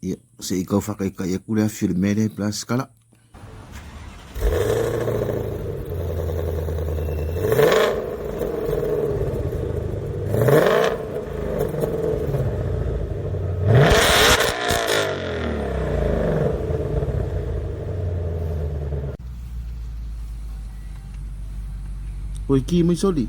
Ia, se I kau whakaikai e kule a whirimere plus kala. Oi ki mai soli.